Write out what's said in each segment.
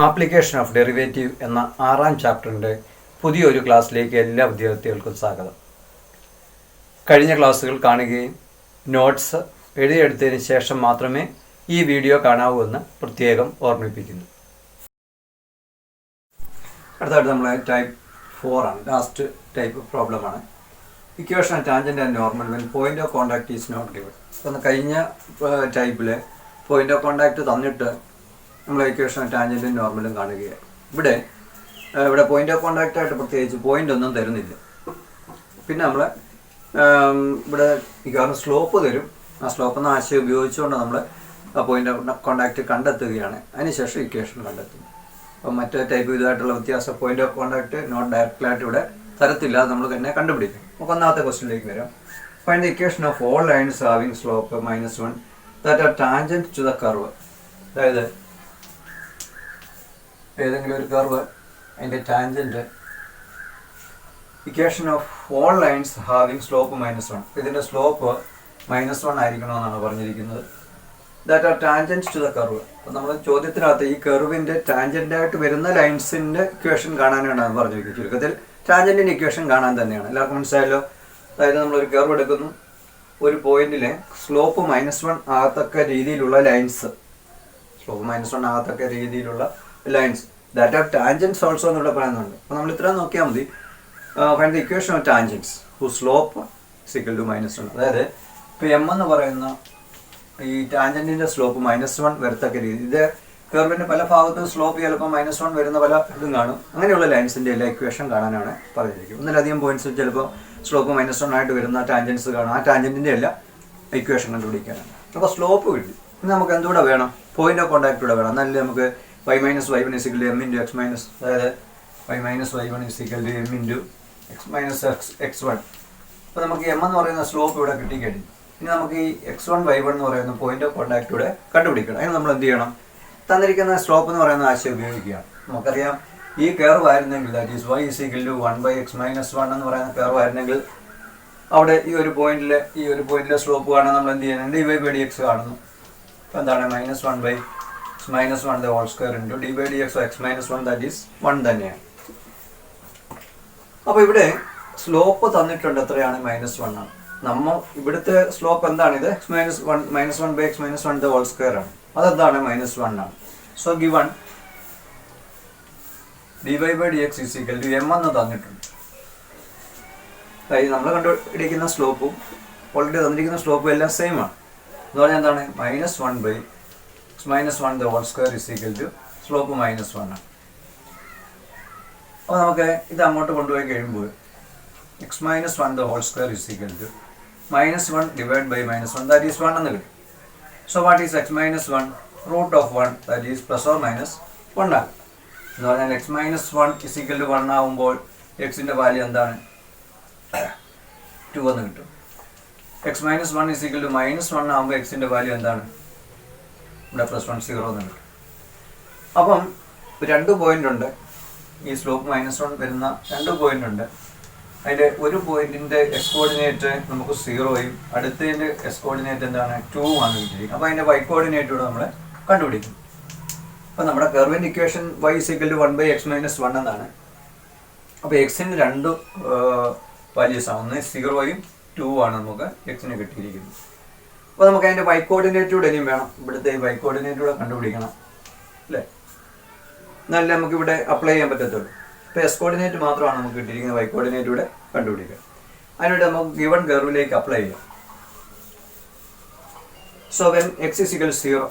Application of derivative എന്ന 6ാം ചാപ്റ്ററിൻ്റെ പുതിയൊരു ക്ലാസ്സിലേക്ക് എല്ലാ വിദ്യാർത്ഥികൾക്കും സ്വാഗതം. കഴിഞ്ഞ ക്ലാസ്സുകൾ കാണുകയും നോട്ട്സ് എഴുതിയെടുത്തതിന് ശേഷം മാത്രമേ ഈ വീഡിയോ കാണാവൂ എന്ന് പ്രത്യേകം ഓർമ്മിപ്പിക്കുന്നു. അടുത്തായിട്ട് നമ്മൾ ടൈപ്പ് 4 ആണ്, ലാസ്റ്റ് ടൈപ്പ് പ്രോബ്ലമാണ്. Equation tangent and normal when point of contact is not given. അപ്പം കഴിഞ്ഞ ടൈപ്പിൽ പോയിന്റ് ഓഫ് കോണ്ടാക്ട് തന്നിട്ട് നമ്മൾ ഇക്വേഷൻ ടാൻജൻറ്റും നോർമലും കാണുകയാണ്. ഇവിടെ പോയിന്റ് ഓഫ് കോണ്ടാക്റ്റ് ആയിട്ട് പ്രത്യേകിച്ച് പോയിന്റ് ഒന്നും തരുന്നില്ല. പിന്നെ നമ്മൾ ഇവിടെ മിക്കവാറും സ്ലോപ്പ് തരും. ആ സ്ലോപ്പ് എന്ന ആശയം ഉപയോഗിച്ചുകൊണ്ട് നമ്മൾ പോയിന്റ് ഓഫ് കോണ്ടാക്റ്റ് കണ്ടെത്തുകയാണ്. അതിനുശേഷം ഇക്വേഷൻ കണ്ടെത്തും. അപ്പം മറ്റേ ടൈപ്പ് ഇതായിട്ടുള്ള വ്യത്യാസം പോയിന്റ് ഓഫ് കോണ്ടാക്റ്റ് നോട്ട് ഡയറക്റ്റായിട്ട് ഇവിടെ തരത്തില്ല, നമ്മൾ തന്നെ കണ്ടുപിടിക്കും. നമുക്ക് ഒന്നാമത്തെ ക്വസ്റ്റ്യനിലേക്ക് വരാം. Find the equation of all lines having slope -1 that are tangent to the curve. അതായത് ഏതെങ്കിലും ഒരു കർവ് അതിൻ്റെ tangent equation of all lines having slope -1. ഇതിൻ്റെ സ്ലോപ്പ് -1 ആയിരിക്കണമെന്നാണ് പറഞ്ഞിരിക്കുന്നത്. That are tangent to the curve. അപ്പോൾ നമ്മൾ ചോദ്യത്തിനകത്ത് ഈ കർവിൻ്റെ ടാൻജൻ്റായിട്ട് വരുന്ന ലൈൻസിൻ്റെ ഇക്വേഷൻ കാണാനാണ് പറഞ്ഞിരിക്കുന്നത്. ചുരുക്കത്തിൽ ടാൻജൻറ്റിൻ്റെ ഇക്വേഷൻ കാണാൻ തന്നെയാണ്. എല്ലാവർക്കും മനസ്സിലായല്ലോ. അതായത് നമ്മളൊരു കർവ് എടുക്കുന്നു, ഒരു പോയിന്റിലെ സ്ലോപ്പ് -1 ആകത്തക്ക രീതിയിലുള്ള ലൈൻസ്, സ്ലോപ്പ് -1 ആകത്തക്ക രീതിയിലുള്ള lines that are tangents also എന്നിവിടെ പറയുന്നുണ്ട്. അപ്പോൾ നമ്മൾ ഇത്രയും നോക്കിയാൽ മതി. Find the equation of tangents who slope equal to -1. അതായത് ഇപ്പോൾ എം എന്ന് പറയുന്ന ഈ ടാൻജൻറ്റിൻ്റെ സ്ലോപ്പ് -1 വരത്തക്ക രീതി. ഇത് കർവിൻ്റെ പല ഭാഗത്തും സ്ലോപ്പ് ചിലപ്പോൾ -1 വരുന്ന പല ഇതും കാണും. അങ്ങനെയുള്ള ലൈൻസിൻ്റെ എല്ലാ ഇക്വേഷൻ കാണാനാണ് പറഞ്ഞിരിക്കുന്നത്. ഒന്നിലധികം പോയിന്റ്സ് ചിലപ്പോൾ സ്ലോപ്പ് -1 ആയിട്ട് വരുന്ന ടാൻജൻസ് കാണും. ആ ടാൻജൻറ്റിൻ്റെ എല്ലാ ഇക്വേഷൻ കണ്ടുപിടിക്കാനാണ്. അപ്പോൾ സ്ലോപ്പ് കിട്ടി. ഇനി നമുക്ക് എന്തുകൂടെ വേണം? പോയിന്റ് ഓഫ് കോണ്ടാക്ട് കൂടെ വേണം. എന്നാലും നമുക്ക് y - y1 = m × x - അതായത് y - y1 = m × x1. അപ്പോൾ നമുക്ക് m എന്ന് പറയുന്ന സ്ലോപ്പ് ഇവിടെ കിട്ടിക്കഴിഞ്ഞു. ഇനി നമുക്ക് ഈ x1 y1 എന്ന് പറയുന്ന പോയിന്റ് ഓഫ് കോണ്ടാക്ട് ഇവിടെ കണ്ടുപിടിക്കണം. അതിന് നമ്മൾ എന്ത് ചെയ്യണം? തന്നിരിക്കുന്ന സ്ലോപ്പ് എന്ന് പറയുന്ന ആശയം ഉപയോഗിക്കുകയാണ്. നമുക്കറിയാം ഈ കർവ് ആയിരുന്നെങ്കിൽ ദാറ്റ് ഈസ് y = 1/x - 1 എന്ന് പറയുന്ന കർവ് ആയിരുന്നെങ്കിൽ അവിടെ ഈ ഒരു പോയിന്റിലെ സ്ലോപ്പ് കാണാൻ നമ്മൾ എന്ത് ചെയ്യണം? dy/dx കാണുന്നു. അപ്പോൾ എന്താണ് -1/x - 1 the whole square into d/dx of x - 1 that is 1 തന്നെയാണ്. അപ്പോൾ ഇവിടെ സ്ലോപ്പ് തന്നിട്ടുണ്ട്. എത്രയാണ്? -1 ആണ്. നമ്മൾ ഇവിടുത്തെ സ്ലോപ്പ് എന്താണ്? ഇത് -1/x - 1 the whole square ആണ്. അതെന്താണ്? -1 ആണ്. സോ ഗിവൺ dy/dx = m എന്ന് തന്നിട്ടുണ്ട്. അതായത് നമ്മൾ കണ്ടുപിടിക്കുന്ന സ്ലോപ്പും ഓൾറെഡി തന്നിരിക്കുന്ന സ്ലോപ്പും എല്ലാം സെയിം ആണ്. എന്ന് പറഞ്ഞാൽ എന്താണ്? -1/x - 1 the whole square = slope -1 ആണ്. അപ്പോൾ നമുക്ക് ഇത് അങ്ങോട്ട് കൊണ്ടുപോയി കഴിയുമ്പോൾ x - 1 the whole square = -1 divided by -1 that is 1 എന്ന് കിട്ടും. So what is x - 1? √1 that is ±1 ആണ്. എന്ന് പറഞ്ഞാൽ x - 1 = 1 ആകുമ്പോൾ എക്സിൻ്റെ വാല്യൂ എന്താണ്? 2 എന്ന് കിട്ടും. x - 1 = -1 ആകുമ്പോൾ എക്സിൻ്റെ വാല്യൂ എന്താണ്? ഇവിടെ +1 0 എന്ന് കിട്ടും. അപ്പം 2 പോയിന്റ് ഉണ്ട്. ഈ സ്ലോപ്പ് -1 വരുന്ന 2 പോയിന്റ് ഉണ്ട്. അതിൻ്റെ ഒരു പോയിന്റിൻ്റെ x കോർഡിനേറ്റ് നമുക്ക് 0യും അടുത്തതിൻ്റെ x കോർഡിനേറ്റ് എന്താണ്? 2 ആണ് കിട്ടിയിരിക്കുന്നത്. അപ്പോൾ അതിൻ്റെ y കോർഡിനേറ്റ് കൂടെ നമ്മൾ കണ്ടുപിടിക്കും. അപ്പോൾ നമ്മുടെ കർവിൻ്റെ ഇക്വേഷൻ y = 1/x - 1 എന്നാണ്. അപ്പോൾ എക്സിന് 2 വാല്യൂസ് ആണ്. ഒന്ന് 0യും 2 ആണ് നമുക്ക് എക്സിന് കിട്ടിയിരിക്കുന്നത്. അപ്പോൾ നമുക്ക് അതിൻ്റെ y കോർഡിനേറ്റ് കൂടെ ഇനിയും വേണം. ഇവിടുത്തെ ഈ y കോർഡിനേറ്റ് കൂടെ കണ്ടുപിടിക്കണം അല്ലേ? എന്നാലേ നമുക്ക് ഇവിടെ അപ്ലൈ ചെയ്യാൻ പറ്റത്തുള്ളൂ. ഇപ്പോൾ എസ് കോർഡിനേറ്റ് മാത്രമാണ് നമുക്ക് കിട്ടിയിരിക്കുന്നത്. y കോർഡിനേറ്റ് കൂടെ കണ്ടുപിടിക്കുക. അതിനുവേണ്ടി നമുക്ക് ഗിവൺ കർവിലേക്ക് അപ്ലൈ ചെയ്യാം. So when x = 0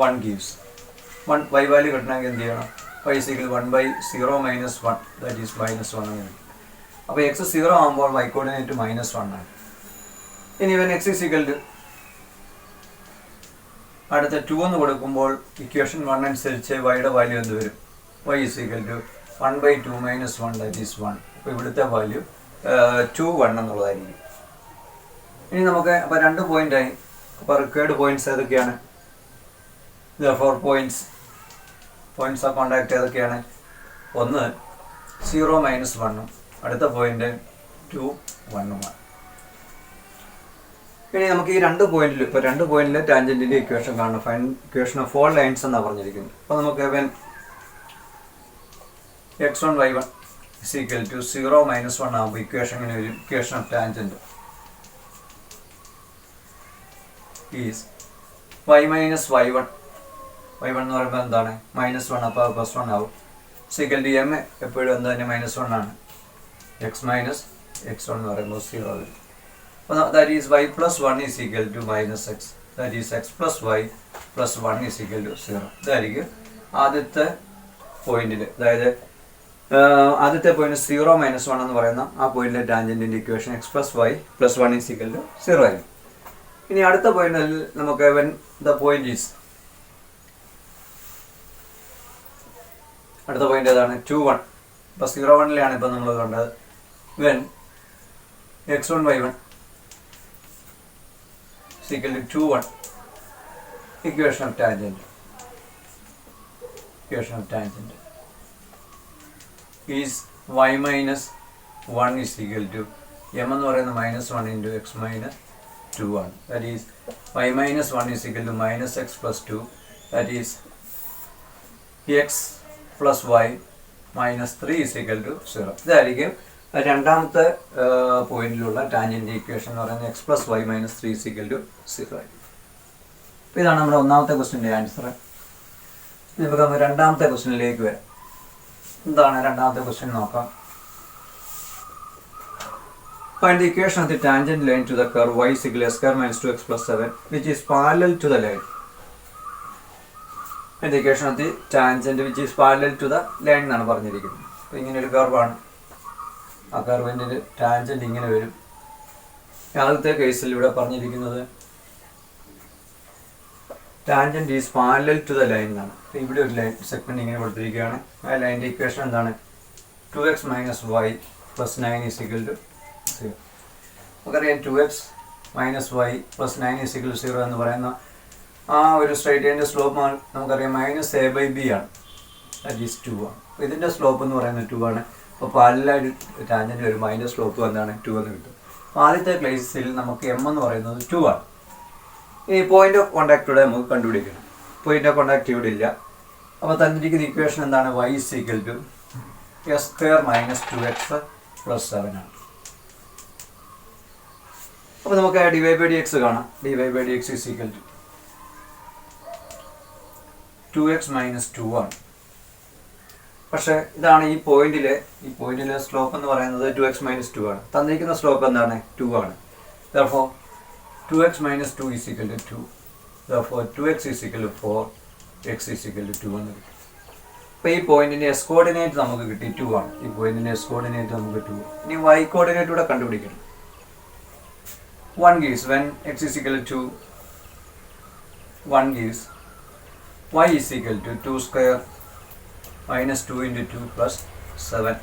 1 gives 1 y value കിട്ടണമെങ്കിൽ എന്ത് ചെയ്യണം? y = 1/0 - 1 that is -1 എന്ന് കിട്ടും. അപ്പോൾ x 0 ആകുമ്പോൾ y കോർഡിനേറ്റ് -1 ആണ്. ഇനി ഇവൻ x = അടുത്ത 2 എന്ന് കൊടുക്കുമ്പോൾ ഇക്വേഷൻ 1 അനുസരിച്ച് y-യുടെ വാല്യൂ എന്ത് വരും? y = 1/2 - 1 that is 1. അപ്പോൾ ഇവിടുത്തെ വാല്യൂ 2 1 എന്നുള്ളതായിരിക്കും. ഇനി നമുക്ക് അപ്പോൾ 2 പോയിൻ്റായി. അപ്പോൾ റിക്വയർഡ് പോയിന്റ്സ് ഏതൊക്കെയാണ്? 4 പോയിന്റ്സ് ഓഫ് കോണ്ടാക്ട് ഏതൊക്കെയാണ്? ഒന്ന് 0 - 1ഉം അടുത്ത പോയിന്റ് 2 1ഉമാണ്. ഇനി നമുക്ക് ഈ രണ്ട് പോയിന്റിൽ ഇപ്പോൾ രണ്ട് പോയിന്റിൽ ടാൻജൻറ്റിൻ്റെ ഇക്വേഷൻ കാണണം. Find equation of four lines എന്നാണ് പറഞ്ഞിരിക്കുന്നത്. അപ്പോൾ നമുക്ക് when x1 y1 is equal to 0 minus 1 ആകുമ്പോൾ ഇക്വേഷൻ ഇങ്ങനെ വരും. Equation of tangent is y minus y1 എന്ന് പറയുമ്പോൾ എന്താണ് -1, അപ്പോൾ +1 ആവും. സിക്കൽ ഡി എം എപ്പോഴും എന്താ തന്നെ -1 ആണ്. x മൈനസ് x1 എന്ന് പറയുമ്പോൾ 0 വരും. അപ്പോൾ that is y plus 1 is equal to -x, that is x plus y plus 1 is equal to 0. ഇതായിരിക്കും ആദ്യത്തെ പോയിന്റിൽ, അതായത് ആദ്യത്തെ പോയിന്റ് 0 മൈനസ് 1 എന്ന് പറയുന്ന ആ പോയിന്റിലെ ടാൻജൻറ്റിൻ്റെ equation x plus y plus 1 is equal to 0 ആയിരിക്കും. ഇനി അടുത്ത പോയിന്റിൽ നമുക്ക് വെൻ ദ പോയിന്റ് ഈസ്, അടുത്ത പോയിന്റ് ഏതാണ് 2 1. ഇപ്പോൾ 0 1ലാണ് ഇപ്പോൾ നമ്മൾ കണ്ടത്. When x1 y1 is equal to 2 1, equation of tangent is y minus 1 is equal to m എന്ന് പറയുന്നത് -1 into x minus 2 ആണ്. That is y minus 1 is equal to minus x plus 2, that is x plus y minus 3 is equal to 0. ഇതായിരിക്കും രണ്ടാമത്തെ പോയിന്റിലുള്ള tangent equation എന്ന് പറയുന്നത് x plus y minus 3 is equal to 0 ആയിരിക്കും. അപ്പോൾ ഇതാണ് നമ്മുടെ ഒന്നാമത്തെ ക്വസ്റ്റിൻ്റെ ആൻസർ. നമുക്ക് നമ്മൾ രണ്ടാമത്തെ ക്വസ്റ്റിനിലേക്ക് വരാം. എന്താണ് രണ്ടാമത്തെ ക്വസ്റ്റ്യൻ നോക്കാം. Find the equation of the tangent line to the curve y is equal to s square minus 2x plus 7 which is parallel to the line. Find the equation of the tangent which is parallel to the line എന്നാണ് പറഞ്ഞിരിക്കുന്നത്. അപ്പോൾ ഇങ്ങനെ ഒരു കർവാണ്. ആ കർവിൻ്റെ tangent ഇങ്ങനെ വരും. ആദ്യത്തെ കേസിൽ ഇവിടെ പറഞ്ഞിരിക്കുന്നത് tangent is parallel to the line എന്നാണ്. ഇവിടെ ഒരു ലൈൻ സെഗ്മെൻറ്റ് ഇങ്ങനെ കൊടുത്തിരിക്കുകയാണ്. ആ ലൈൻ്റെ ഇക്വേഷൻ എന്താണ് 2x minus y plus 9 is equal to 0. നമുക്കറിയാം 2x minus y plus 9 is equal to 0 എന്ന് പറയുന്ന ആ ഒരു സ്ട്രൈറ്റ് ലൈൻ്റെ സ്ലോപ്പ് നമുക്കറിയാം -a/b ആണ്. ദാറ്റ് ഈസ് 2 ആണ്. അപ്പോൾ ഇതിൻ്റെ സ്ലോപ്പ് എന്ന് പറയുന്നത് 2 ആണ്. അപ്പോൾ പാരലലായിട്ട് ടാൻജൻറ്റ് വരുമ്പോൾ അതിൻ്റെ സ്ലോപ്പ് എന്താണ് 2 എന്ന് കിട്ടും. അപ്പോൾ ആദ്യത്തെ കേസിൽ നമുക്ക് m എന്ന് പറയുന്നത് 2 ആണ്. ഈ പോയിന്റ് ഓഫ് കോണ്ടാക്ട് ഇവിടെ നമുക്ക് കണ്ടുപിടിക്കണം. പോയിന്റ് ഓഫ് കോണ്ടാക്ട് ഇവിടെ ഇല്ല. അപ്പോൾ തന്നിരിക്കുന്ന ഇക്വേഷൻ എന്താണ് y is equal to s square minus 2x plus 7 ആണ്. അപ്പോൾ നമുക്ക് dy/dx കാണാം. dy/dx is equal to 2x minus 2 ആണ്. പക്ഷേ ഇതാണ് ഈ പോയിന്റിലെ സ്ലോപ്പ് എന്ന് പറയുന്നത് 2x minus 2 ആണ്. തന്നിരിക്കുന്ന സ്ലോപ്പ് എന്താണ് 2 ആണ്. therefore 2x minus 2 is equal to 2. Therefore 2x is equal to 4, x is equal to 2 എന്ന് കിട്ടും. അപ്പോൾ ഈ പോയിന്റിൻ്റെ എസ് കോർഡിനേറ്റ് നമുക്ക് കിട്ടി 2 ആണ്. ഈ പോയിന്റിൻ്റെ എസ് കോർഡിനേറ്റ് നമുക്ക് 2. ഇനി y കോർഡിനേറ്റ് കൂടെ കണ്ടുപിടിക്കണം. 1 gives when x is equal to 2, 1 gives y is equal to 2 square minus 2 into 2 plus 7.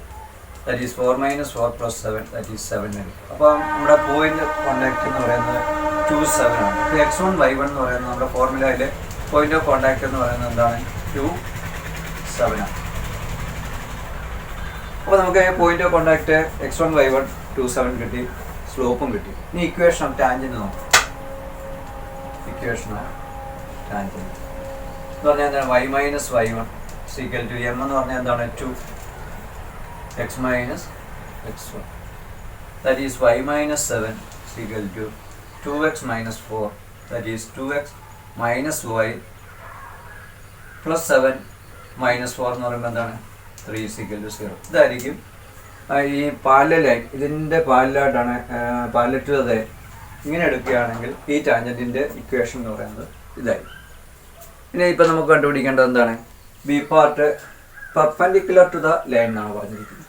That is 4 minus 4 plus 7, that is 7 ആണ്. അപ്പോൾ നമ്മുടെ പോയിന്റ് കോണ്ടാക്ട് എന്ന് പറയുന്നത് 2 7 ആണ്. അപ്പോൾ x1 y1 എന്ന് പറയുന്നത് നമ്മുടെ ഫോർമുലയിൽ പോയിന്റ് ഓഫ് കോണ്ടാക്ട് എന്ന് പറയുന്നത് എന്താണ് 2 7 ആണ്. അപ്പോൾ നമുക്ക് point of contact x1 y1 2 7 കിട്ടി, സ്ലോപ്പും കിട്ടി. ഇനി ഇക്വേഷൻ ഓഫ് ടാൻജൻറ്റ് നോക്കാം. ഇക്വേഷൻ ഓഫ് ടാൻജൻറ്റ് എന്ന് പറഞ്ഞാൽ എന്താണ് y minus y1 is equal to m എന്ന് പറഞ്ഞാൽ എന്താണ് 2 x minus x1, that is y minus 7 is equal to 2x minus 4, that is 2x minus y plus 7 minus 4 എന്ന് പറയുമ്പോൾ എന്താണ് 3 is equal to 0. ഇതായിരിക്കും ഈ പാരലലായി ഇതിൻ്റെ പാരലായിട്ടാണ് പാരലൽ ടു അതെ ഇങ്ങനെ എടുക്കുകയാണെങ്കിൽ ഈ ടാൻജൻറ്റിൻ്റെ ഇക്വേഷൻ എന്ന് പറയുന്നത് ഇതായി. പിന്നെ ഇപ്പം നമുക്ക് കണ്ടുപിടിക്കേണ്ടത് എന്താണ് B part perpendicular to the line എന്നാണ് പറഞ്ഞിരിക്കുന്നത്.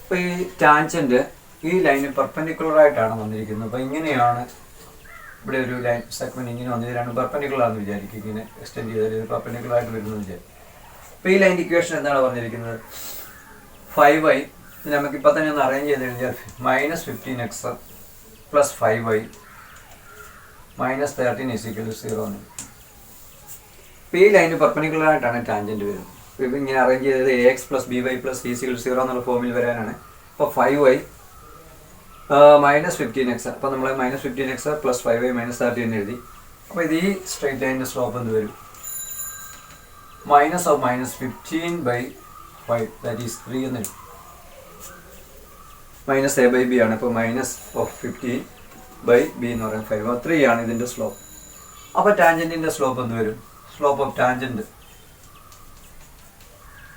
അപ്പോൾ ഈ ടാൻജൻറ്റ് ഈ ലൈന് പെർപെൻഡിക്കുലർ ആയിട്ടാണ് വന്നിരിക്കുന്നത്. അപ്പോൾ ഇങ്ങനെയാണ് ഇവിടെ ഒരു ലൈൻ സെഗ്മെൻറ്റ് ഇങ്ങനെ വന്നത്. രണ്ട് പെർപെൻഡിക്കുലർ ആണെന്ന് വിചാരിക്കും, ഇങ്ങനെ എക്സ്റ്റെൻഡ് ചെയ്താൽ പെർപെൻഡിക്കുലർ ആയിട്ട് വരുന്നത് വിചാരിക്കും. അപ്പോൾ ഈ ലൈൻ ഇക്വേഷൻ എന്താണ് പറഞ്ഞിരിക്കുന്നത് 5y. നമുക്കിപ്പോൾ തന്നെ ഒന്ന് അറേഞ്ച് ചെയ്ത് കഴിഞ്ഞാൽ -15x plus 5y -13 = 0 എന്ന്. ഈ ലൈന് പെർപെൻഡിക്കുലർ ആയിട്ടാണ് ടാൻജൻറ്റ് വരുന്നത്. ഇപ്പം ഇങ്ങനെ അറേഞ്ച് ചെയ്തത് AX + BY + C = 0 എന്നുള്ള ഫോമിൽ വരാനാണ്. അപ്പോൾ 5y -15x, അപ്പോൾ നമ്മൾ -15x + 5y - 30 എന്ന് എഴുതി. അപ്പോൾ ഇത് ഈ സ്ട്രെയിറ്റ് ലൈനിൻ്റെ സ്ലോപ്പ് എന്ത് വരും? -15/5, ദാറ്റ് ഈസ് 3 എന്ന് എഴുതി. -a/b ആണ്. അപ്പോൾ -15/b എന്ന് പറയുന്നത് 5, 3 ആണ് ഇതിൻ്റെ സ്ലോപ്പ്. അപ്പോൾ ടാൻജൻറ്റിൻ്റെ സ്ലോപ്പ് എന്ത് വരും? സ്ലോപ്പ് ഓഫ് ടാൻജൻറ്റ്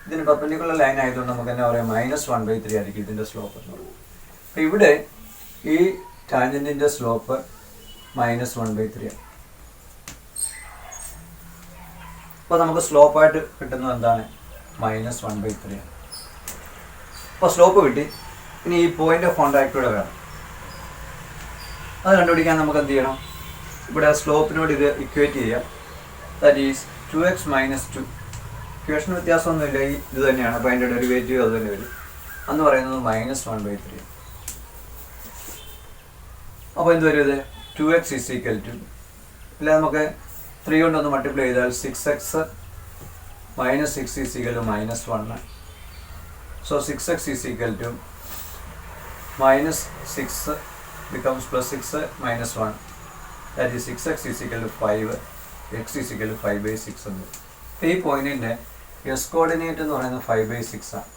ഇതിന് പെർപെൻഡിക്കുലർ ലൈൻ ആയതുകൊണ്ട് നമുക്ക് തന്നെ പറയാം -1/3 ആയിരിക്കും ഇതിൻ്റെ സ്ലോപ്പ് എന്ന് പറയുന്നത്. അപ്പോൾ ഇവിടെ ഈ ടാൻജൻറ്റിൻ്റെ സ്ലോപ്പ് -1/3 ആണ്. അപ്പോൾ നമുക്ക് സ്ലോപ്പായിട്ട് കിട്ടുന്നത് എന്താണ്? -1/3 ആണ്. അപ്പോൾ സ്ലോപ്പ് കിട്ടി. ഇനി ഈ പോയിന്റ് ഓഫ് കോണ്ടാക്ട് കൂടെ വേണം. അത് കണ്ടുപിടിക്കാൻ നമുക്ക് എന്ത് ചെയ്യണം? ഇവിടെ സ്ലോപ്പിനോട് ഇത് ഇക്വേറ്റ് ചെയ്യാം. That is 2x - 2. ഇക്വേഷൻ വ്യത്യാസമൊന്നുമില്ല, ഈ ഇത് തന്നെയാണ്. അപ്പോൾ അതിൻ്റെ ഡെറിവേറ്റീവ് അത് തന്നെ വരും. എന്ന് പറയുന്നത് -1/3. അപ്പോൾ എന്ത് വരും? ഇത് 2x = ഇല്ല, നമുക്ക് 3 കൊണ്ടൊന്ന് മൾട്ടിപ്ലൈ ചെയ്താൽ 6x - 6 = -1. So 6x = -6 becomes +6 - 1. That is 6x = 5, x = 5/6 എന്ന്. ഈ പോയിന്റിൻ്റെ എസ് കോർഡിനേറ്റ് എന്ന് പറയുന്നത് 5/6 ആണ്.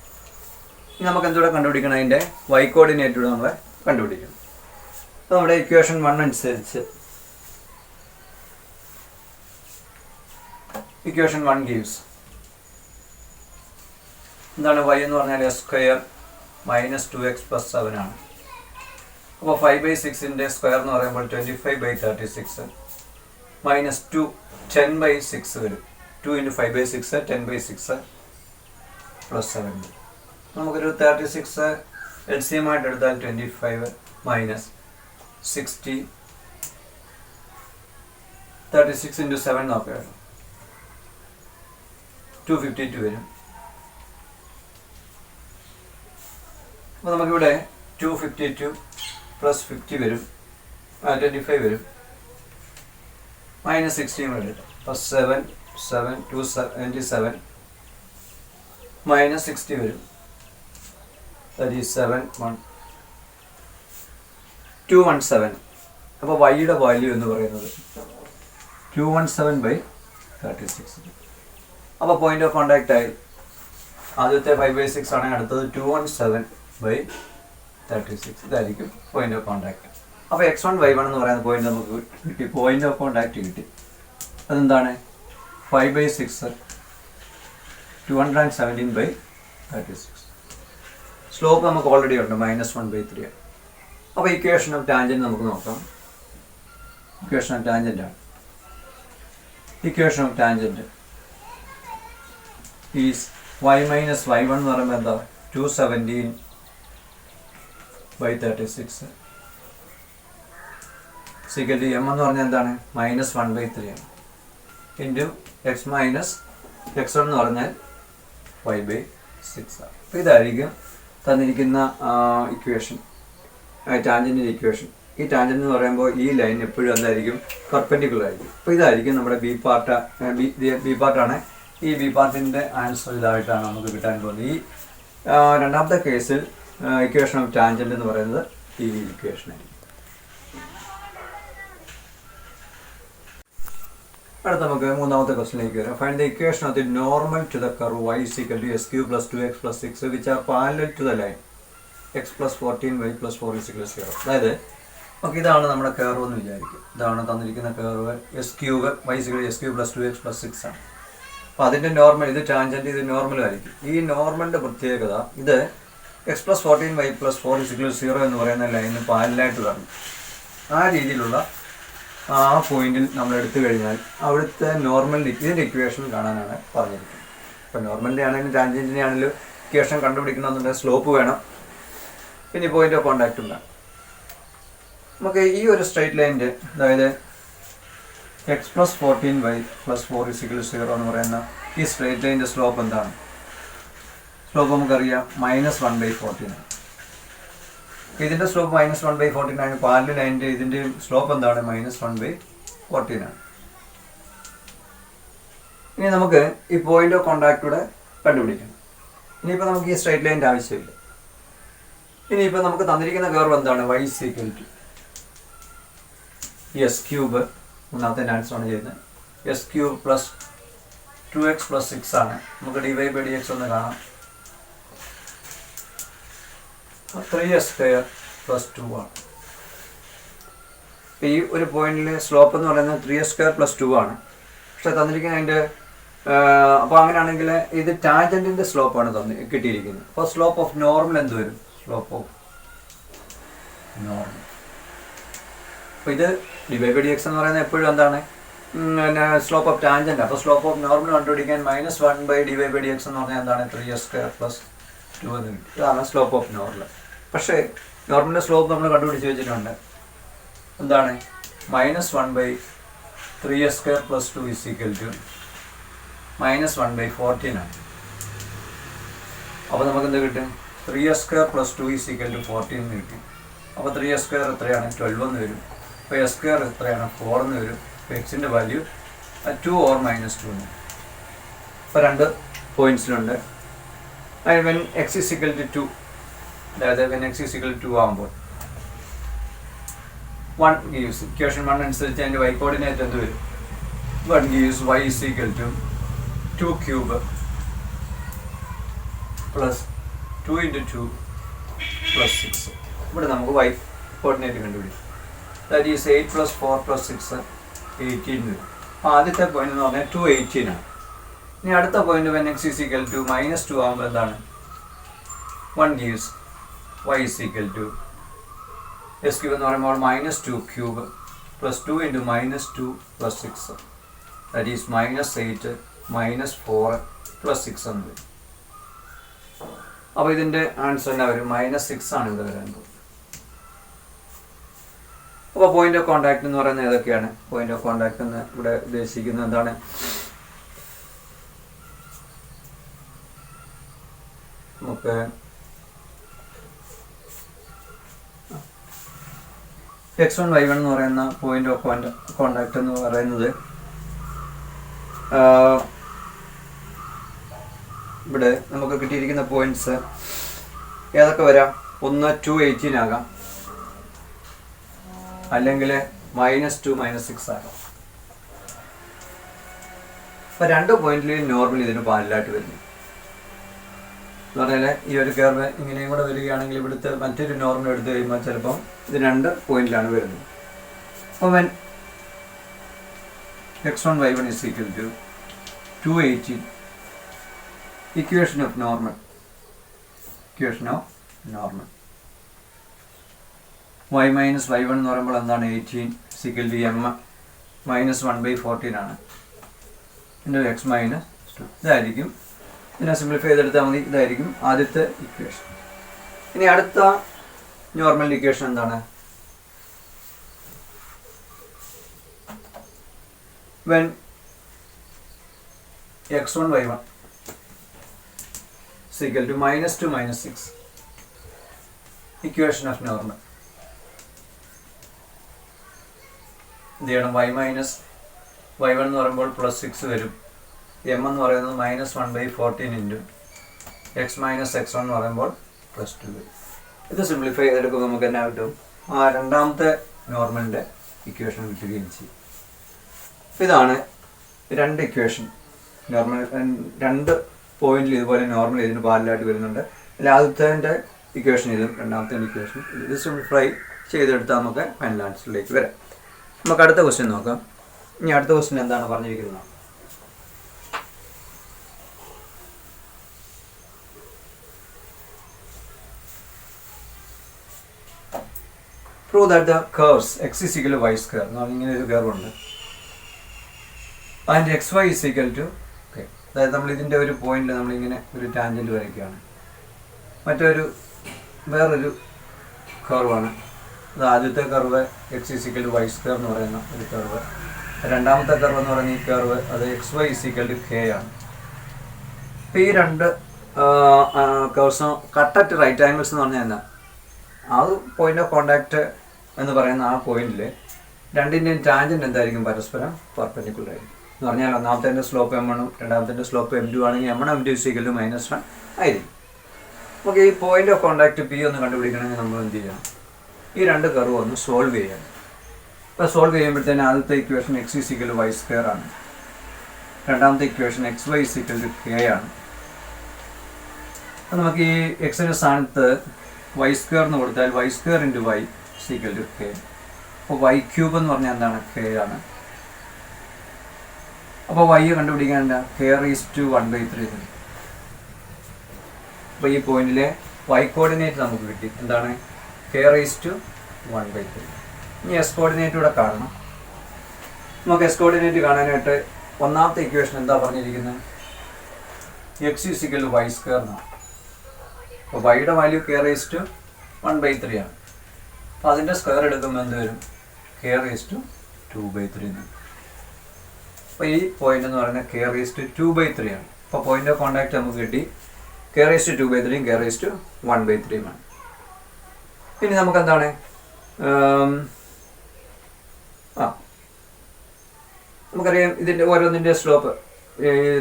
ഇനി നമുക്ക് എന്തുകൂടെ കണ്ടുപിടിക്കണം? അതിൻ്റെ y കോർഡിനേറ്റ് കൂടെ നമ്മൾ കണ്ടുപിടിക്കണം. അപ്പോൾ നമ്മുടെ ഇക്വേഷൻ 1 അനുസരിച്ച് ഇക്വേഷൻ 1 ഗീവ്സ് എന്താണ്? y എന്ന് പറഞ്ഞാൽ s² - 2x + 7 ആണ്. അപ്പോൾ 5/6ൻ്റെ സ്ക്വയർ എന്ന് പറയുമ്പോൾ 25/36 -2 10/6 വരും. 2 × 5/6 10/6 + 7. നമുക്കൊരു 36 LCM ആയിട്ട് എടുത്താൽ 25 - 60 36 × 7 നോക്കുക, 252 വരും. അപ്പോൾ നമുക്കിവിടെ 252 + 50 വരും, 25 വരും, -16 വരും. അപ്പോൾ 7 277 -60 വരും. That is 217. അപ്പോൾ വൈയുടെ വാല്യൂ എന്ന് പറയുന്നത് 217/36. അപ്പോൾ പോയിന്റ് ഓഫ് കോണ്ടാക്ട് ആയി. ആദ്യത്തെ 5/6 ആണെങ്കിൽ അടുത്തത് 217/36. ഇതായിരിക്കും പോയിന്റ് ഓഫ് കോണ്ടാക്ട്. അപ്പോൾ x1 y1 എന്ന് പറയുന്ന പോയിന്റ് നമുക്ക് കിട്ടി, പോയിന്റ് ഓഫ് കോണ്ടാക്ട് കിട്ടി. അതെന്താണ്? 5/6 217/36. സ്ലോപ്പ് നമുക്ക് ഓൾറെഡി ഉണ്ട്, -1/3. അപ്പോൾ ഇക്വേഷൻ ഓഫ് ടാൻജൻറ്റ് നമുക്ക് നോക്കാം. ഇക്വേഷൻ ഓഫ് ടാൻജൻ്റ് ആണ്. Equation of tangent is y - y1 എന്ന് പറയുമ്പോൾ എന്താ? 217/36 = m എന്ന് പറഞ്ഞാൽ എന്താണ്? -1/3 ആണ്. ഇൻറ്റു x - x1 എന്ന് പറഞ്ഞാൽ y/6 ആണ്. അപ്പോൾ ഇതായിരിക്കും തന്നിരിക്കുന്ന ഇക്വേഷൻ, ടാൻജൻറ്റിൻ്റെ ഇക്വേഷൻ. ഈ ടാൻജൻറ്റ് എന്ന് പറയുമ്പോൾ ഈ ലൈൻ എപ്പോഴും എന്തായിരിക്കും? പെർപെൻഡിക്കുലർ ആയിരിക്കും. അപ്പോൾ ഇതായിരിക്കും നമ്മുടെ ബി പാർട്ടാണ്. ഈ ബി പാർട്ടിൻ്റെ ആൻസർ ഇതായിട്ടാണ് നമുക്ക് കിട്ടാൻ പോകുന്നത്. ഈ രണ്ടാമത്തെ കേസിൽ ഇക്വേഷൻ ഓഫ് ടാൻജൻറ്റ് എന്ന് പറയുന്നത് ഈ ഇക്വേഷനായിരിക്കും. അടുത്ത നമുക്ക് മൂന്നാമത്തെ ക്വസ്റ്റിലേക്ക് വരാം. Find the equation of the normal to the curve y = s³ + 2x + 6 which are parallel to the line x + 14 y + 4 = 0. അതായത് നമുക്ക് ഇതാണ് നമ്മുടെ കർവ് എന്ന് വിചാരിക്കും. ഇതാണ് തന്നിരിക്കുന്ന curve s³ y = s³ + 2x + 6 ആണ്. അപ്പോൾ അതിൻ്റെ നോർമൽ, ഇത് ടാൻജൻറ്റ്, ഇത് നോർമലും ആയിരിക്കും. ഈ നോർമലിൻ്റെ പ്രത്യേകത ഇത് x + 14 y + 4 = 0 എന്ന് പറയുന്ന ലൈനിന് പാരലായിട്ട് വരണം. ആ രീതിയിലുള്ള ആ പോയിന്റിൽ നമ്മൾ എടുത്തു കഴിഞ്ഞാൽ അവിടുത്തെ നോർമൽ ഇതിൻ്റെ ഇക്വേഷൻ കാണാനാണ് പറഞ്ഞിരിക്കുന്നത്. ഇപ്പോൾ നോർമലിൻ്റെ ആണെങ്കിലും ടാൻജൻറ്റിനെ ആണെങ്കിലും ഇക്വേഷൻ കണ്ടുപിടിക്കണമെന്നുണ്ടെങ്കിൽ സ്ലോപ്പ് വേണം, പിന്നെ പോയിന്റ് ഓഫ് കോണ്ടാക്ട് ഉണ്ടാകും. നമുക്ക് ഈ ഒരു സ്ട്രൈറ്റ് ലൈനിൻ്റെ, അതായത് x + 14 y + 4 = 0 എന്ന് പറയുന്ന ഈ സ്ട്രൈറ്റ് ലൈനിൻ്റെ സ്ലോപ്പ് എന്താണ്? സ്ലോപ്പ് നമുക്കറിയാം -1/14 ആണ്. ഇതിൻ്റെ സ്ലോപ്പ് -1/14 ആണ്. പാരലൽ ലൈനിൻ്റെ ഇതിൻ്റെ സ്ലോപ്പ് എന്താണ്? -1/14 14 ആണ്. ഇനി നമുക്ക് ഈ പോയിന്റ് ഓഫ് കോണ്ടാക്റ്റൂടെ കണ്ടുപിടിക്കണം. ഇനിയിപ്പോൾ നമുക്ക് ഈ സ്ട്രൈറ്റ് ലൈനിൻ്റെ ആവശ്യമില്ല. ഇനിയിപ്പോൾ നമുക്ക് തന്നിരിക്കുന്ന കർവ് എന്താണ്? y equal to s cube, മൂന്നാമത്തെ ആൻസറാണ് ചെയ്യുന്നത്. S cube plus 2x plus 6 ആണ്. നമുക്ക് dy/dx ഒന്ന് കാണാം. 3s² പ്ലസ് 2 ആണ്. ഈ ഒരു പോയിന്റിൽ സ്ലോപ്പ് എന്ന് പറയുന്നത് 3s² പ്ലസ് 2 ആണ്. പക്ഷെ തന്നിരിക്കുന്ന അതിൻ്റെ അപ്പോൾ അങ്ങനെയാണെങ്കിൽ ഇത് ടാൻജൻറ്റിൻ്റെ സ്ലോപ്പാണ് കിട്ടിയിരിക്കുന്നത്. അപ്പോൾ സ്ലോപ്പ് ഓഫ് നോർമൽ എന്ത് വരും? Slope of normal. അപ്പോൾ ഇത് dy/dx എന്ന് പറയുന്നത് എപ്പോഴും എന്താണ്? പിന്നെ സ്ലോപ്പ് ഓഫ് ടാൻജൻറ്റ്. അപ്പോൾ സ്ലോപ്പ് ഓഫ് നോർമൽ കണ്ടുപിടിക്കാൻ -1/dy/dx എന്ന് പറഞ്ഞാൽ എന്താണ്? 3s² പ്ലസ് 2 എന്ന് കിട്ടും. ഇതാണ് സ്ലോപ്പ് ഓഫ് നോർമൽ. പക്ഷേ നോർമലിൻ്റെ സ്ലോപ്പ് നമ്മൾ കണ്ടുപിടിച്ച് വെച്ചിട്ടുണ്ട്. എന്താണ്? -1/3s² plus 2 is equal to -1/14 ആണ്. അപ്പോൾ നമുക്ക് എന്ത് കിട്ടും? 3s² plus 2 is equal to 14 എന്ന് കിട്ടും. അപ്പോൾ 3s² എത്രയാണ്? 12 എന്ന് വരും. അപ്പോൾ s² എത്രയാണ്? 4 എന്ന് വരും. അപ്പോൾ എക്സിൻ്റെ വാല്യൂ 2 or -2 എന്ന്. അപ്പോൾ രണ്ട് പോയിൻറ്റ്സിലുണ്ട്. When x is equal to 2, അതായത് when x is equal to 2 ആകുമ്പോൾ 1 gives ഇക്വേഷൻ 1 അനുസരിച്ച് അതിൻ്റെ y കോർഡിനേറ്റ് എന്ത് വരും? 1 gives y is equal to 2 cube plus 2 into 2 plus 6. ഇവിടെ നമുക്ക് y കോർഡിനേറ്റ് കണ്ടുപിടിക്കും. ദാറ്റ് ഈസ് 8 plus 4 plus 6 18 വരും. അപ്പോൾ ആദ്യത്തെ പോയിന്റ് എന്ന് പറഞ്ഞാൽ 218 ആണ്. ഇനി അടുത്ത point when x is equal to -2 ആകുമ്പോൾ എന്താണ്? 1 gives y is equal to s cube എന്ന് പറയുമ്പോൾ -2 cube plus 2 into -2 plus 6, that is -8 -4 plus 6 എന്ന് വരും. അപ്പോൾ ഇതിൻ്റെ ആൻസർ തന്നെ വരും -6 ആണ് ഇവിടെ വരുന്നത്. അപ്പോൾ പോയിന്റ് ഓഫ് കോണ്ടാക്ട് എന്ന് പറയുന്നത് ഏതൊക്കെയാണ്? പോയിന്റ് ഓഫ് കോണ്ടാക്ട് എന്ന് ഇവിടെ ഉദ്ദേശിക്കുന്നത് എന്താണ്? നമുക്ക് x1 y1 എന്ന് പറയുന്ന പോയിന്റ് ഓഫ് കോണ്ടാക്ട് എന്ന് പറയുന്നത് ഇവിടെ നമുക്ക് കിട്ടിയിരിക്കുന്ന പോയിന്റ്സ് ഏതൊക്കെ വരാം? ഒന്ന് 218 ആകാം, അല്ലെങ്കിൽ -2 -6 ആകാം. അപ്പോൾ രണ്ട് പോയിന്റിൽ നോർമൽ ഇതിന് പാരലായിട്ട് വരുന്നു എന്ന് പറഞ്ഞാൽ ഈ ഒരു കർവ് ഇങ്ങനെയും കൂടെ വരികയാണെങ്കിൽ ഇവിടുത്തെ മറ്റൊരു നോർമൽ എടുത്തു കഴിയുമ്പോൾ ചിലപ്പം ഇത് രണ്ട് പോയിന്റിലാണ് വരുന്നത്. അപ്പോൾ when x1 y1 is equal to 218, equation of normal y minus y1 എന്ന് പറയുമ്പോൾ എന്താണ്? 18 is equal to m -1/14 ആണ് into x minus 2. ഇതായിരിക്കും. ഇതിനെ സിംപ്ലിഫൈ ചെയ്തെടുത്താൽ മതി. ഇതായിരിക്കും ആദ്യത്തെ ഇക്വേഷൻ. ഇനി അടുത്ത നോർമൽ ഇക്വേഷൻ എന്താണ്? when x1 y1 is equal to -2 -6, equation of normal. എന്ത് ചെയ്യണം? y minus y1 എന്ന് പറയുമ്പോൾ +6 വരും. m എന്ന് പറയുന്നത് -1/14 into x minus x1 എന്ന് പറയുമ്പോൾ +2 വരും. ഇത് സിംപ്ലിഫൈ ചെയ്തെടുക്കുമ്പോൾ നമുക്ക് എന്നാ കിട്ടും? ആ രണ്ടാമത്തെ നോർമലിൻ്റെ ഇക്വേഷൻ കിട്ടുകയും ചെയ്യും. ഇതാണ് രണ്ട് ഇക്വേഷൻ. നോർമൽ രണ്ട് പോയിന്റിൽ ഇതുപോലെ നോർമൽ ഇതിന് പാരലായിട്ട് വരുന്നുണ്ട്. ആദ്യത്തെ ഇക്വേഷൻ ഇതും രണ്ടാമത്തെ ഇക്വേഷൻ ഇത് സിംപ്ലിഫൈ ചെയ്തെടുത്താൽ നമുക്ക് ഫൈനൽ ആൻസറിലേക്ക് വരാം. നമുക്ക് അടുത്ത ക്വസ്റ്റ്യൻ നോക്കാം. ഇനി അടുത്ത ക്വസ്റ്റ്യൻ എന്താണ് പറഞ്ഞിരിക്കുന്നത്? Prove that the curves x is equal to y square. ഇങ്ങനെ ഒരു കർവ് ഉണ്ട് and xy is equal to okay. അതായത് നമ്മൾ ഇതിൻ്റെ ഒരു പോയിന്റിൽ നമ്മളിങ്ങനെ ഒരു ടാൻജൻറ്റ് വരയ്ക്കുകയാണ്. വേറൊരു കർവാണ്. അത് ആദ്യത്തെ curve x is equal to y square എന്ന് പറയുന്ന ഒരു കർവ്. രണ്ടാമത്തെ കർവ് എന്ന് പറയുന്ന ഈ കർവ് അത് xy is equal to k ആണ്. അപ്പോൾ ഈ രണ്ട് കർവ്സും കട്ട് അറ്റ് റൈറ്റ് ആംഗിൾസ് എന്ന് പറഞ്ഞാൽ എന്താ? ആ പോയിന്റ് ഓഫ് കോണ്ടാക്ട് എന്ന് പറയുന്ന ആ പോയിന്റിൽ രണ്ടിൻ്റെയും ടാൻജൻറ്റ് എന്തായിരിക്കും? പരസ്പരം പെർപെൻഡിക്കുലർ ആയിരിക്കും. എന്ന് പറഞ്ഞാൽ ഒന്നാമത്തെ സ്ലോപ്പ് M1 രണ്ടാമത്തെ സ്ലോപ്പ് M2 ആണെങ്കിൽ M1 M2 = -1 ആയിരിക്കും. നമുക്ക് ഈ പോയിന്റ് ഓഫ് കോണ്ടാക്ട് P ഒന്ന് കണ്ടുപിടിക്കണമെങ്കിൽ നമ്മൾ എന്ത് ചെയ്യണം? ഈ രണ്ട് കർവ് ഒന്ന് സോൾവ് ചെയ്യണം. അപ്പോൾ സോൾവ് ചെയ്യുമ്പോഴത്തേന് ആദ്യത്തെ ഇക്വേഷൻ x = y² ആണ്. രണ്ടാമത്തെ ഇക്വേഷൻ xy = k ആണ്. അപ്പോൾ നമുക്ക് ഈ എക്സിൻ്റെ സ്ഥാനത്ത് y² എന്ന് കൊടുത്താൽ y² × y = k. അപ്പോൾ y³ എന്ന് പറഞ്ഞാൽ എന്താണ്? k ആണ്. അപ്പോൾ y കണ്ടുപിടിക്കാൻ എന്താ? k⁻⁴. അപ്പോൾ ഈ പോയിന്റിലെ y കോർഡിനേറ്റ് നമുക്ക് കിട്ടി. എന്താണ്? k⁻⁴. ഇനി s കോർഡിനേറ്റ് കൂടെ കാണണം. നമുക്ക് s കോർഡിനേറ്റ് കാണാനായിട്ട് ഒന്നാമത്തെ ഇക്വേഷൻ എന്താ പറഞ്ഞിരിക്കുന്നത്? x = y² എന്നാണ്. അപ്പോൾ വൈയുടെ വാല്യൂ k⁻⁴ ആണ്. അപ്പോൾ അതിൻ്റെ സ്ക്വയർ എടുക്കുമ്പോൾ എന്ത് വരും? k⁻²3 എന്നാണ്. അപ്പോൾ ഈ പോയിന്റ് എന്ന് പറയുന്നത് k⁻²3 ആണ്. അപ്പോൾ പോയിന്റ് ഓഫ് കോണ്ടാക്ട് നമുക്ക് കിട്ടി k⁻²3 k⁻⁴ ആണ്. ഇനി നമുക്ക് എന്താണ് നമുക്കറിയാം ഇതിൻ്റെ ഓരോന്നിൻ്റെ സ്ലോപ്പ്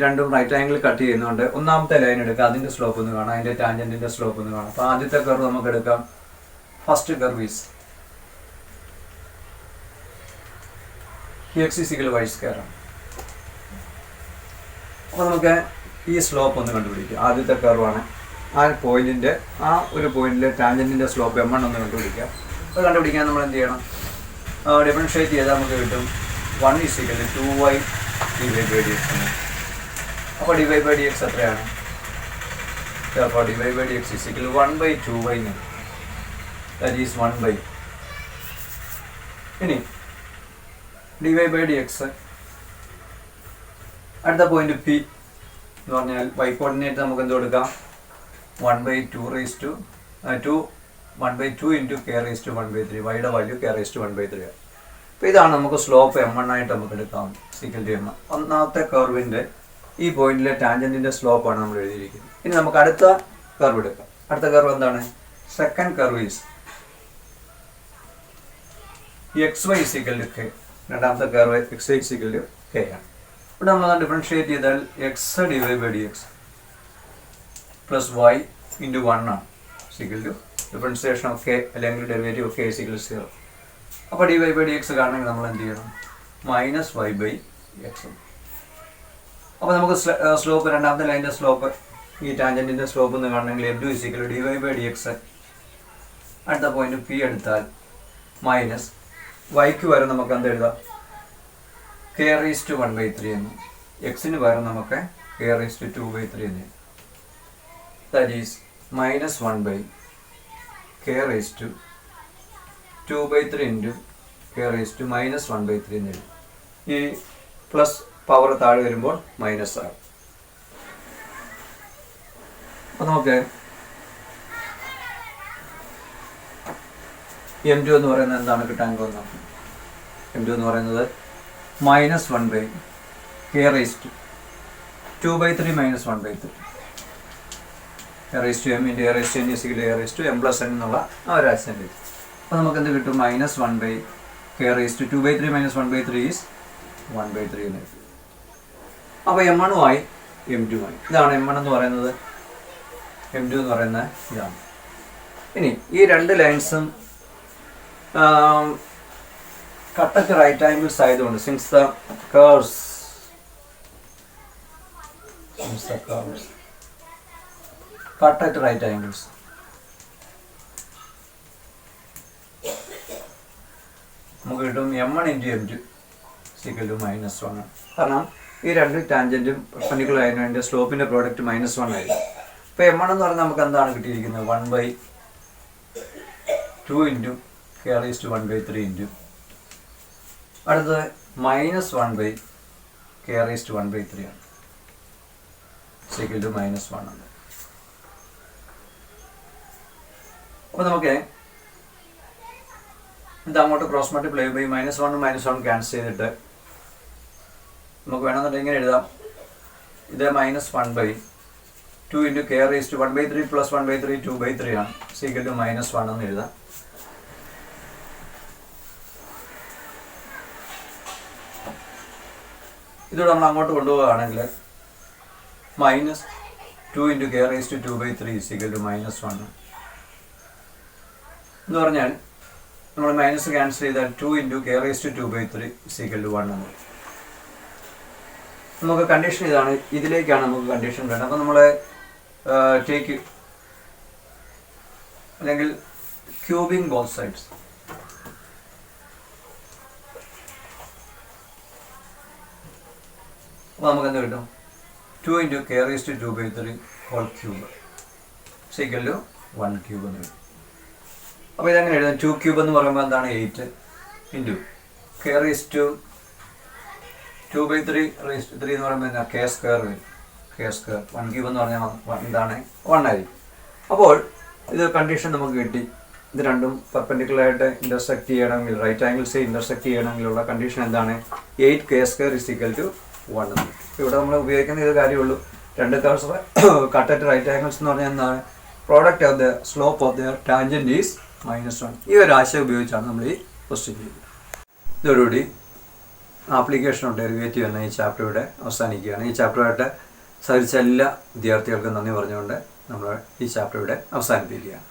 രണ്ടും റൈറ്റ് ആംഗിൾ കട്ട് ചെയ്യുന്നുണ്ട്. ഒന്നാമത്തെ ലൈൻ എടുക്കാം, അതിൻ്റെ സ്ലോപ്പ് ഒന്ന് കാണാം, അതിൻ്റെ ടാൻജൻറ്റിൻ്റെ സ്ലോപ്പ് ഒന്ന് കാണാം. അപ്പോൾ ആദ്യത്തെ കർവ് നമുക്ക് എടുക്കാം. First curve is x = y² ആണ്. അപ്പോൾ നമുക്ക് ഈ സ്ലോപ്പ് ഒന്ന് കണ്ടുപിടിക്കാം. ആദ്യത്തെ കർവാണ്. ആ പോയിന്റിൻ്റെ ഒരു പോയിന്റിലെ ടാൻജൻറ്റിൻ്റെ സ്ലോപ്പ് M1 ഒന്ന് കണ്ടുപിടിക്കാം. അത് കണ്ടുപിടിക്കാൻ നമ്മൾ എന്ത് ചെയ്യണം? ഡിഫറൻഷ്യേറ്റ് ചെയ്താൽ നമുക്ക് കിട്ടും 1 = 2y / dx. അപ്പോൾ dy/dx എത്രയാണ്? അപ്പോൾ dy/dx = 1/2y. That is 1/. ഇനി dy/dx അടുത്ത പോയിന്റ് P എന്ന് പറഞ്ഞാൽ y കോർഡിനേറ്റ് നമുക്ക് എന്ത് കൊടുക്കാം? 1/2 × k⁻⁴. വൈയുടെ വാല്യൂ k⁻⁴. അപ്പോൾ ഇതാണ് നമുക്ക് സ്ലോപ്പ് M1 ആയിട്ട് നമുക്ക് എടുക്കാം. M. ഒന്നാമത്തെ കർവിൻ്റെ ഈ പോയിന്റിലെ ടാൻജൻറ്റിൻ്റെ സ്ലോപ്പാണ് നമ്മൾ എഴുതിയിരിക്കുന്നത്. ഇനി നമുക്ക് അടുത്ത കർവ് എടുക്കാം. അടുത്ത കർവ് എന്താണ്? Second curve is xy = k. രണ്ടാമത്തെ കർവ് xy = k ആണ്. ഇവിടെ നമ്മൾ ഡിഫറൻഷ്യേറ്റ് ചെയ്താൽ x dy/dx + y × 1 ആണ് ഡിഫറൻസിയേഷൻ ഓഫ് k അല്ലെങ്കിൽ ഡെറിവേറ്റീവ് ഓഫ് k = 0. അപ്പോൾ dy/dx കാണണമെങ്കിൽ നമ്മൾ എന്ത് ചെയ്യണം? -y/x. അപ്പോൾ നമുക്ക് സ്ലോപ്പ് രണ്ടാമത്തെ ലൈനിൻ്റെ സ്ലോപ്പ് ഈ ടാൻജൻറ്റിൻ്റെ സ്ലോപ്പ് എന്ന് കാണണമെങ്കിൽ M2 = dy/dx. അടുത്ത പോയിന്റ് P എടുത്താൽ മൈനസ് വൈക്ക് പകരം നമുക്ക് എന്ത് എഴുതാം? k⁻⁴ എന്ന്. എക്സിന് പകരം നമുക്ക് k⁻²3 എന്ന്. ദാറ്റ് ഈസ് -1/k⁻²3 × k⁻⁻⁻³ എന്ന് എഴുതും. ഈ പ്ലസ് പവർ താഴെ വരുമ്പോൾ മൈനസ് ആകും. അപ്പോൾ നമുക്ക് M2 എന്ന് പറയുന്നത് എന്താണ് കിട്ടാൻ പോകുന്നത്? M2 എന്ന് പറയുന്നത് -1/k⁻²2/3 -1/3 k⁻m × k⁻n = k⁻m+n എന്നുള്ള ആ ഒരു ആക്സിഡൻറ്റ്. അപ്പോൾ നമുക്ക് എന്ത് കിട്ടും? -1/k⁻²2/3 -1/3 ഈസ് 1/3 എന്ന് കിട്ടും. അപ്പോൾ M1 ആയി M2 ആയി. ഇതാണ് M1 എന്ന് പറയുന്നത്. M2 എന്ന് പറയുന്നത് ഇതാണ്. ഇനി ഈ രണ്ട് ലൈൻസും cut at right angles ആയതുകൊണ്ട് since the curves cut at right angles നമുക്ക് കിട്ടും M1 × M2 = -1 ആണ്. കാരണം ഈ രണ്ട് ടാൻജൻറ്റും പെർപെൻഡിക്കുലർ ആയതിന് അതിൻ്റെ സ്ലോപ്പിൻ്റെ പ്രോഡക്റ്റ് -1 ആയിരിക്കും. ഇപ്പോൾ M1 എന്ന് പറഞ്ഞാൽ നമുക്ക് എന്താണ് കിട്ടിയിരിക്കുന്നത്? 1/2 × k⁻⁴ അടുത്തത് -1/k⁻⁴ ആണ്. -1 ആണ്. അപ്പോൾ നമുക്ക് ഇത് അങ്ങോട്ട് ക്രോസ് മൾട്ടിപ്ലൈ ബൈ -1 -1 ക്യാൻസൽ ചെയ്തിട്ട് നമുക്ക് വേണമെന്നുണ്ടെങ്കിൽ ഇങ്ങനെ എഴുതാം. ഇത് -1/2 × k⁻⁴ 1/3 + 1/3 2/3 ആണ്. -1 എന്ന് എഴുതാം. ഇതോടെ നമ്മൾ അങ്ങോട്ട് കൊണ്ടുപോവുകയാണെങ്കിൽ minus 2 into K raise to 2/3 equal to -1 എന്ന് പറഞ്ഞാൽ നമ്മൾ മൈനസ് ക്യാൻസൽ ചെയ്താൽ 2 into K raise to 2/3 equal to 1 എന്ന്. നമുക്ക് കണ്ടീഷൻ ഇതാണ്, ഇതിലേക്കാണ് നമുക്ക് കണ്ടീഷൻ വേണ്ടത്. അപ്പോൾ നമ്മൾ ടേക്ക് അല്ലെങ്കിൽ ക്യൂബിങ് ബോത്ത് സൈഡ്സ്. അപ്പോൾ നമുക്ക് എന്ത് കിട്ടും? 2 into K raise to 2/3 whole cube equal to 1 cube എന്ന് കിട്ടും. അപ്പോൾ ഇതെങ്ങനെ എഴുതാം? 2 ക്യൂബ് എന്ന് പറയുമ്പോൾ എന്താണ്? 8 into K raise to 2/3 raise to 3 എന്ന് പറയുമ്പോൾ എന്താ? കെ സ്ക്വയർ വരും. കെ സ്ക്വയർ 1 ക്യൂബ് എന്ന് പറഞ്ഞാൽ എന്താണ്? 1 ആയിരിക്കും. അപ്പോൾ ഇത് കണ്ടീഷൻ നമുക്ക് കിട്ടി. ഇത് രണ്ടും പെർപെൻഡിക്കുലറായിട്ട് ഇൻ്റർസെക്ട് ചെയ്യണമെങ്കിൽ, റൈറ്റ് ആംഗിൾസ് ഇൻ്റർസെക്ട് ചെയ്യണമെങ്കിലുള്ള കണ്ടീഷൻ എന്താണ്? 8 k square is equal to 1. ഇവിടെ നമ്മൾ ഉപയോഗിക്കുന്ന ഇത് കാര്യമുള്ളൂ. രണ്ട് curves cut at right angles എന്ന് പറഞ്ഞാൽ എന്താണ്? Product of the slope of the tangent is -1. ഈ ഒരു ആശയം ഉപയോഗിച്ചാണ് നമ്മൾ ഈ ക്വസ്റ്റ്യൻ ചെയ്യുന്നത്. ഇതോടുകൂടി ആപ്ലിക്കേഷൻ ഡെറിവേറ്റീവ് എന്ന ഈ ചാപ്റ്റർ ഇവിടെ അവസാനിക്കുകയാണ്. ഈ ചാപ്റ്ററായിട്ട് സഹകരിച്ച എല്ലാ വിദ്യാർത്ഥികൾക്കും നന്ദി പറഞ്ഞുകൊണ്ട് നമ്മൾ ഈ ചാപ്റ്റർ ഇവിടെ അവസാനിപ്പിക്കുകയാണ്.